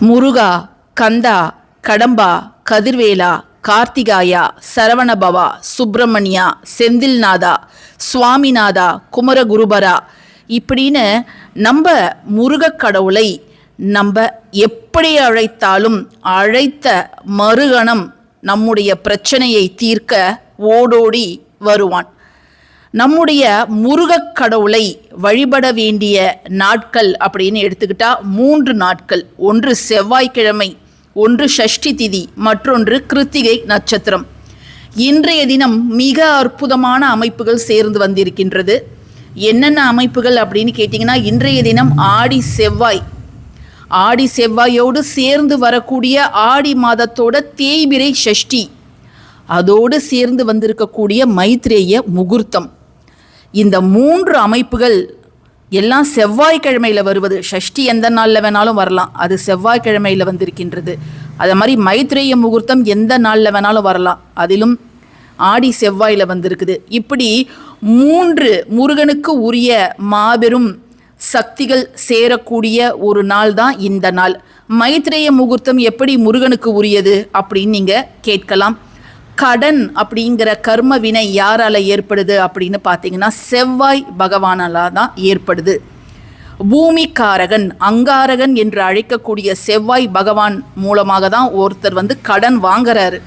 முருகா, கந்தா, கடம்பா, கதிர்வேலா, கார்த்திகாயா, சரவணபவா, சுப்பிரமணியா, செந்தில்நாதா, சுவாமிநாதா, குமரகுருபரா இப்படின்னு நம்ம முருகக் கடவுளை நம்ம எப்படி அழைத்தாலும் அழைத்த மறுகணம் நம்முடைய பிரச்சனையை தீர்க்க ஓடோடி வருவான். நம்முடைய முருகக் கடவுளை வழிபட வேண்டிய நாட்கள் அப்படின்னு எடுத்துக்கிட்டா 3 நாட்கள். ஒன்று செவ்வாய்க்கிழமை, ஒன்று சஷ்டி திதி, மற்றொன்று கிருத்திகை நட்சத்திரம். இன்றைய தினம் மிக அற்புதமான அமைப்புகள் சேர்ந்து வந்திருக்கின்றது. என்னென்ன அமைப்புகள் அப்படின்னு கேட்டிங்கன்னா, இன்றைய தினம் ஆடி செவ்வாய், ஆடி செவ்வாயோடு சேர்ந்து வரக்கூடிய ஆடி மாதத்தோட தேய்பிரை சஷ்டி, அதோடு சேர்ந்து வந்திருக்கக்கூடிய மைத்ரேய முகூர்த்தம். இந்த 3 அமைப்புகள் எல்லாம் செவ்வாய்க்கிழமையில் வருவது. சஷ்டி எந்த நாளில் வேணாலும் வரலாம், அது செவ்வாய்க்கிழமையில் வந்திருக்கின்றது. அதே மாதிரி மைத்ரேய முகூர்த்தம் எந்த நாளில் வேணாலும் வரலாம், அதிலும் ஆடி செவ்வாயில் வந்திருக்குது. இப்படி 3 முருகனுக்கு உரிய மாபெரும் சக்திகள் சேரக்கூடிய ஒரு நாள் தான் இந்த நாள். மைத்ரேய முகூர்த்தம் எப்படி முருகனுக்கு உரியது அப்படின்னு நீங்கள் கேட்கலாம். கடன் அப்படிங்கிற கர்ம வினை யாரால் ஏற்படுது அப்படின்னு பார்த்தீங்கன்னா, செவ்வாய் பகவானால தான் ஏற்படுது. பூமிக்காரகன், அங்காரகன் என்று அழைக்கக்கூடிய செவ்வாய் பகவான் மூலமாக தான் ஒருத்தர் கடன் வாங்குறாரு.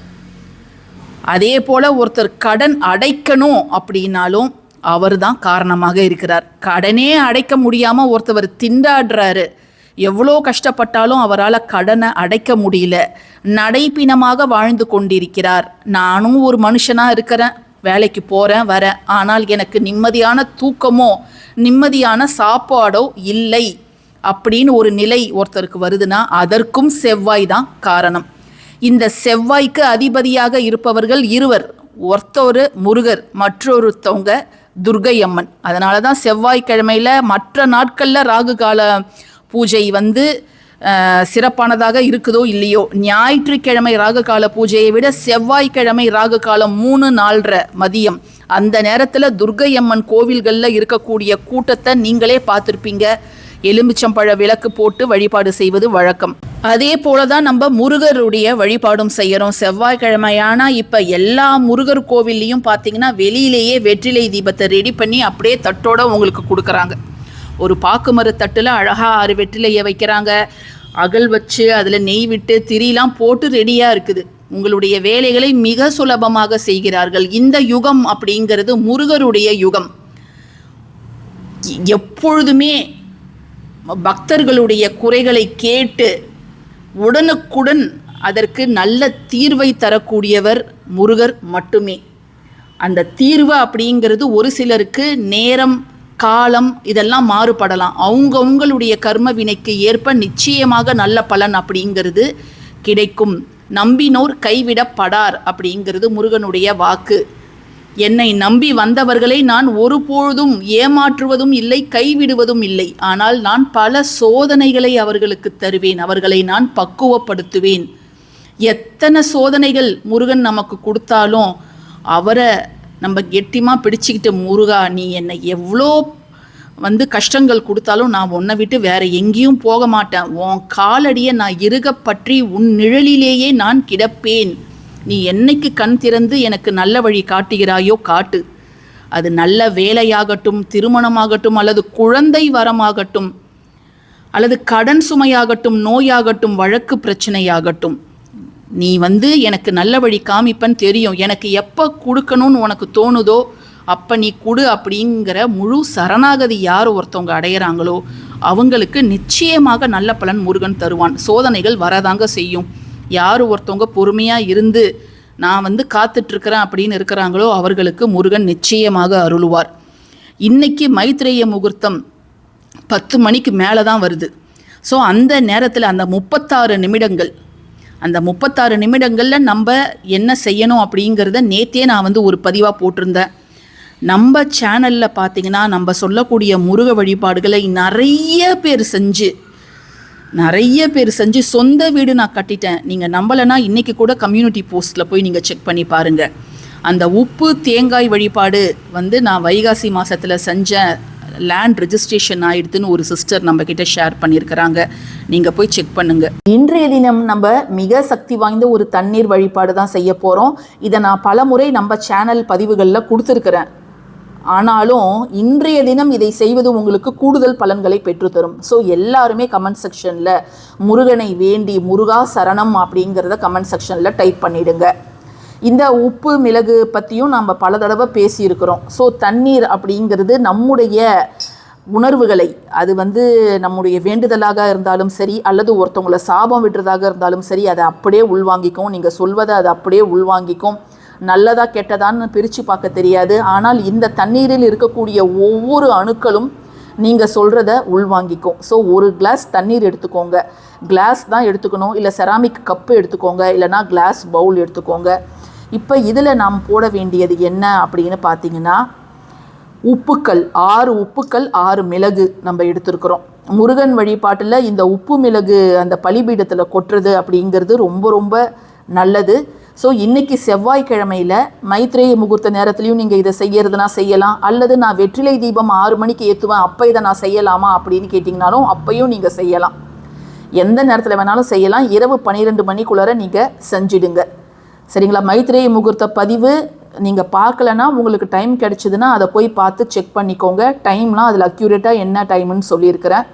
அதே போல் ஒருத்தர் கடன் அடைக்கணும் அப்படின்னாலும் அவர் தான் காரணமாக இருக்கிறார். கடனே அடைக்க முடியாமல் ஒருத்தவர் திண்டாடுறாரு, எவ்வளோ கஷ்டப்பட்டாலும் அவரால் கடனை அடைக்க முடியல, நடைப்பிணமாக வாழ்ந்து கொண்டிருக்கிறார். நானும் ஒரு மனுஷனாக இருக்கிறேன், வேலைக்கு போகிறேன் வரேன், ஆனால் எனக்கு நிம்மதியான தூக்கமோ நிம்மதியான சாப்பாடோ இல்லை அப்படின்னு ஒரு நிலை ஒருத்தருக்கு வருதுன்னா அதற்கும் செவ்வாய் தான் காரணம். இந்த செவ்வாய்க்கு அதிபதியாக இருப்பவர்கள் இருவர், ஒருத்தர் முருகர், மற்றொருத்தவங்க துர்கை அம்மன். அதனால தான் செவ்வாய்க்கிழமையில் மற்ற நாட்களில் ராகு கால பூஜை சிறப்பானதாக இருக்குதோ இல்லையோ, ஞாயிற்றுக்கிழமை ராகு கால பூஜையை விட செவ்வாய்க்கிழமை ராகு காலம் 3-4 மதியம், அந்த நேரத்தில் துர்கை அம்மன் கோவில்களில் இருக்கக்கூடிய கூட்டத்தை நீங்களே பார்த்துருப்பீங்க. எலுமிச்சம்பழ விளக்கு போட்டு வழிபாடு செய்வது வழக்கம். அதே போல தான் நம்ம முருகருடைய வழிபாடும் செய்கிறோம் செவ்வாய்க்கிழமையானா. இப்போ எல்லா முருகர் கோவில்லையும் பார்த்தீங்கன்னா வெளியிலேயே வெற்றிலை தீபத்தை ரெடி பண்ணி அப்படியே தட்டோட உங்களுக்கு கொடுக்குறாங்க. ஒரு பாக்கு மரத்தட்டில் அழகாக 6 வெற்றிலையை வைக்கிறாங்க, அகல் வச்சு அதில் நெய் விட்டு திரிலாம் போட்டு ரெடியாக இருக்குது. உங்களுடைய வேலைகளை மிக சுலபமாக செய்கிறார்கள். இந்த யுகம் அப்படிங்கிறது முருகருடைய யுகம். எப்பொழுதுமே பக்தர்களுடைய குறைகளை கேட்டு உடனுக்குடன் அதற்கு நல்ல தீர்வை தரக்கூடியவர் முருகர் மட்டுமே. அந்த தீர்வு அப்படிங்கிறது ஒரு சிலருக்கு நேரம் காலம் இதெல்லாம் மாறுபடலாம். அவங்களுடைய கர்ம வினைக்கு ஏற்ப நிச்சயமாக நல்ல பலன் அப்படிங்கிறது கிடைக்கும். நம்பினோர் கைவிடப்படார் அப்படிங்கிறது முருகனுடைய வாக்கு. என்னை நம்பி வந்தவர்களை நான் ஒருபொழுதும் ஏமாற்றுவதும் இல்லை, கைவிடுவதும் இல்லை. ஆனால் நான் பல சோதனைகளை அவர்களுக்கு தருவேன், அவர்களை நான் பக்குவப்படுத்துவேன். எத்தனை சோதனைகள் முருகன் நமக்கு கொடுத்தாலும் அவரை நம்ம கெட்டிமாக பிடிச்சிக்கிட்டு, முருகா நீ என்னை எவ்வளோ கஷ்டங்கள் கொடுத்தாலும் நான் உன்னை விட்டு வேற எங்கேயும் போக மாட்டேன், உன் காலடியை நான் இறுக பற்றி உன் நிழலிலேயே நான் கிடப்பேன், நீ என்னைக்கு கண் திறந்து எனக்கு நல்ல வழி காட்டுகிறாயோ காட்டு. அது நல்ல வேலையாகட்டும், திருமணமாகட்டும், அல்லது குழந்தை வரமாகட்டும், அல்லது கடன் சுமையாகட்டும், நோயாகட்டும், வழக்கு பிரச்சனையாகட்டும், நீ எனக்கு நல்ல வழி காமிப்பன்னு தெரியும், எனக்கு எப்போ கொடுக்கணும்னு உனக்கு தோணுதோ அப்போ நீ கொடு அப்படிங்கிற முழு சரணாகதி யார் ஒருத்தவங்க அடையிறாங்களோ அவங்களுக்கு நிச்சயமாக நல்ல பலன் முருகன் தருவான். சோதனைகள் வரதாங்க செய்யும். யார் ஒருத்தவங்க பொறுமையாக இருந்து நான் காத்துட்ருக்கிறேன் அப்படின்னு இருக்கிறாங்களோ அவர்களுக்கு முருகன் நிச்சயமாக அருளுவார். இன்றைக்கி மைத்ரேய முகூர்த்தம் 10 மணிக்கு மேலே தான் வருது. ஸோ அந்த நேரத்தில் அந்த 36 நிமிடங்கள், அந்த 36 நிமிடங்களில் நம்ம என்ன செய்யணும் அப்படிங்கிறத நேற்றே நான் ஒரு பதிவாக போட்டிருந்தேன். நம்ம சேனலில் பார்த்திங்கன்னா நம்ம சொல்லக்கூடிய முருக வழிபாடுகளை நிறைய பேர் செஞ்சு சொந்த வீடு நான் கட்டிட்டேன். நீங்கள் நம்பலைன்னா இன்றைக்கி கூட கம்யூனிட்டி போஸ்ட்டில் போய் நீங்கள் செக் பண்ணி பாருங்கள். அந்த உப்பு தேங்காய் வழிபாடு நான் வைகாசி மாதத்தில் செஞ்சேன். லேண்ட் ரெஜிஸ்ட்ரேஷன் ஆயிடுதுன்னு ஒரு சிஸ்டர் நம்மக்கிட்ட ஷேர் பண்ணியிருக்கிறாங்க. நீங்கள் போய் செக் பண்ணுங்கள். இன்றைய தினம் நம்ம மிக சக்தி வாய்ந்த ஒரு தண்ணீர் வழிபாடு தான் செய்ய போகிறோம். இதை நான் பல முறை நம்ம சேனல் பதிவுகளில் கொடுத்துருக்குறேன். ஆனாலும் இன்றைய தினம் இதை செய்வது உங்களுக்கு கூடுதல் பலன்களை பெற்றுத்தரும். ஸோ எல்லாருமே கமெண்ட் செக்ஷனில் முருகனை வேண்டி முருகா சரணம் அப்படிங்கிறத கமெண்ட் செக்ஷனில் டைப் பண்ணிவிடுங்க. இந்த உப்பு மிளகு பற்றியும் நம்ம பல தடவை பேசியிருக்கிறோம். ஸோ தண்ணீர் அப்படிங்கிறது நம்முடைய உணர்வுகளை, அது நம்முடைய வேண்டுதலாக இருந்தாலும் சரி, அல்லது ஒருத்தவங்களை சாபம் விடுறதாக இருந்தாலும் சரி, அதை அப்படியே உள்வாங்கிக்கும். நீங்கள் சொல்வதை அதை அப்படியே உள்வாங்கிக்கும். நல்லதா கெட்டதான்னு பிரித்து பார்க்க தெரியாது. ஆனால் இந்த தண்ணீரில் இருக்கக்கூடிய ஒவ்வொரு அணுக்களும் நீங்கள் சொல்கிறத உள்வாங்கிக்கும். ஸோ ஒரு கிளாஸ் தண்ணீர் எடுத்துக்கோங்க. கிளாஸ் தான் எடுத்துக்கணும், இல்லை செராமிக் கப்பு எடுத்துக்கோங்க, இல்லைனா கிளாஸ் பவுல் எடுத்துக்கோங்க. இப்போ இதில் நாம் போட வேண்டியது என்ன அப்படின்னு பார்த்தீங்கன்னா, உப்புக்கள் 6 உப்புக்கள் 6 மிளகு நம்ம எடுத்துருக்குறோம். முருகன் வழிபாட்டில் இந்த உப்பு மிளகு அந்த பலிபீடத்தில் கொட்டுறது அப்படிங்கிறது ரொம்ப ரொம்ப நல்லது. ஸோ இன்றைக்கி செவ்வாய்க்கிழமையில் மைத்ரேய முகூர்த்த நேரத்துலையும் நீங்கள் இதை செய்யறதுனா செய்யலாம். அல்லது நான் வெற்றிலை தீபம் 6 மணிக்கு ஏற்றுவேன், அப்போ இதை நான் செய்யலாமா அப்படின்னு கேட்டிங்கனாலும் அப்பையும் நீங்கள் செய்யலாம். எந்த நேரத்தில் வேணாலும் செய்யலாம். இரவு 12 மணிக்குள்ளார நீங்கள் செஞ்சிடுங்க. சரிங்களா? மைத்ரேய முகூர்த்த பதிவு நீங்கள் பார்க்கலன்னா, உங்களுக்கு டைம் கிடச்சிதுன்னா அதை போய் பார்த்து செக் பண்ணிக்கோங்க. டைம்லாம் அதில் அக்யூரேட்டாக என்ன டைமுன்னு சொல்லியிருக்கிறேன்.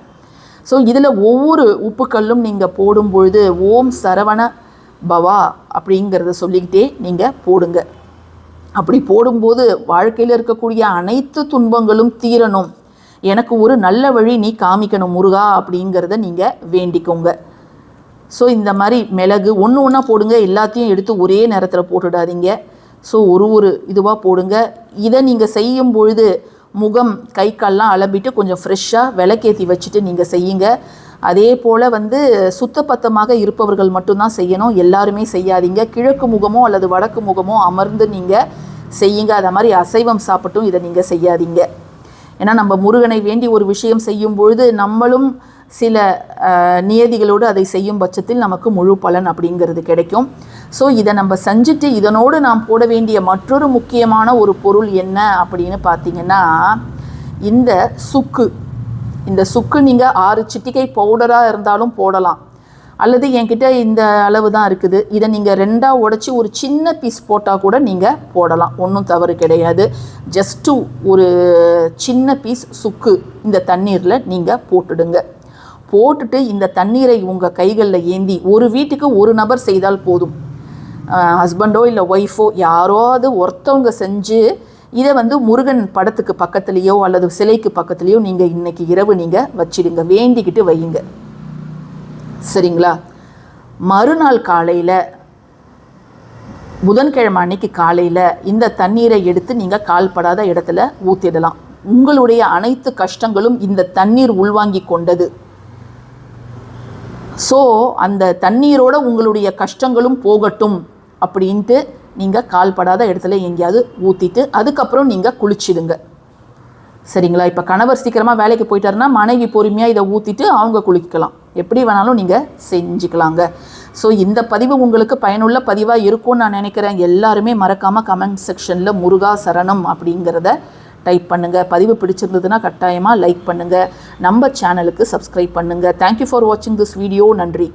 ஸோ இதில் ஒவ்வொரு உப்புக்கல்லும் நீங்கள் போடும்பொழுது ஓம் சரவண பவா அப்படிங்கிறத சொல்லிக்கிட்டே நீங்கள் போடுங்க. அப்படி போடும்போது வாழ்க்கையில் இருக்கக்கூடிய அனைத்து துன்பங்களும் தீரணும், எனக்கு ஒரு நல்ல வழி நீ காமிக்கணும் முருகா அப்படிங்கிறத நீங்கள் வேண்டிக்கோங்க. ஸோ இந்த மாதிரி மிளகு ஒன்று ஒன்றா போடுங்க. எல்லாத்தையும் எடுத்து ஒரே நேரத்தில் போட்டுடாதீங்க. ஸோ ஒரு இதுவாக போடுங்க. இதை நீங்கள் செய்யும் பொழுது முகம் கை கால்லாம் அலம்பிட்டு கொஞ்சம் ஃப்ரெஷ்ஷாக விளக்கேற்றி வச்சுட்டு நீங்கள் செய்யுங்க. அதே போல் சுத்தபத்தமாக இருப்பவர்கள் மட்டும்தான் செய்யணும். எல்லாருமே செய்யாதீங்க. கிழக்கு முகமோ அல்லது வடக்கு முகமோ அமர்ந்து நீங்கள் செய்யுங்க. அதை மாதிரி அசைவம் சாப்பிட்டும் இதை நீங்கள் செய்யாதீங்க. ஏன்னா நம்ம முருகனை வேண்டி ஒரு விஷயம் செய்யும் பொழுது நம்மளும் சில நியதிகளோடு அதை செய்யும் பட்சத்தில் நமக்கு முழு பலன் அப்படிங்கிறது கிடைக்கும். ஸோ இதை நம்ம செஞ்சுட்டு இதனோடு நாம் போட வேண்டிய மற்றொரு முக்கியமான ஒரு பொருள் என்ன அப்படின்னு பார்த்தீங்கன்னா, இந்த சுக்கு. இந்த சுக்கு நீங்கள் 6 சிட்டிகை பவுடராக இருந்தாலும் போடலாம். அல்லது என்கிட்ட இந்த அளவு தான் இருக்குது, இதை நீங்கள் 2ஆக உடைச்சி ஒரு சின்ன பீஸ் போட்டால் கூட நீங்கள் போடலாம். ஒன்றும் தவறு கிடையாது. ஜஸ்ட்டு ஒரு சின்ன பீஸ் சுக்கு இந்த தண்ணீரில் நீங்கள் போட்டுடுங்க. போட்டுட்டு இந்த தண்ணீரை உங்கள் கைகளில் ஏந்தி, ஒரு வீட்டுக்கு ஒரு நபர் செய்தால் போதும். ஹஸ்பண்டோ இல்லை ஒய்ஃபோ யாராவது ஒருத்தவங்க செஞ்சு இதை முருகன் படத்துக்கு பக்கத்துலேயோ அல்லது சிலைக்கு பக்கத்துலேயோ நீங்கள் இன்றைக்கி இரவு நீங்கள் வச்சிடுங்க. வேண்டிக்கிட்டு வையுங்க. சரிங்களா? மறுநாள் காலையில், புதன்கிழமை அன்னைக்கு காலையில் இந்த தண்ணீரை எடுத்து நீங்கள் கால்படாத இடத்துல ஊற்றிடலாம். உங்களுடைய அனைத்து கஷ்டங்களும் இந்த தண்ணீர் உள்வாங்கி கொண்டது. ஸோ அந்த தண்ணீரோட உங்களுடைய கஷ்டங்களும் போகட்டும் அப்படின்ட்டு நீங்கள் கால்படாத இடத்துல எங்கேயாவது ஊற்றிட்டு அதுக்கப்புறம் நீங்கள் குளிச்சிடுங்க. சரிங்களா? இப்போ கணவர் சீக்கிரமாக வேலைக்கு போயிட்டாருன்னா மனைவி பொறுமையாக இதை ஊற்றிட்டு அவங்க குளிக்கலாம். எப்படி வேணாலும் நீங்கள் செஞ்சுக்கலாங்க. ஸோ இந்த பதிவு உங்களுக்கு பயனுள்ள பதிவாக இருக்கும்னு நான் நினைக்கிறேன். எல்லாருமே மறக்காமல் கமெண்ட் செக்ஷனில் முருகா சரணம் அப்படிங்கிறத டைப் பண்ணுங்கள். பதிவு பிடிச்சிருந்ததுன்னா கட்டாயமாக லைக் பண்ணுங்கள். நம்ம சேனலுக்கு சப்ஸ்கிரைப் பண்ணுங்கள். தேங்க்யூ ஃபார் வாட்சிங் திஸ் வீடியோ. நன்றி.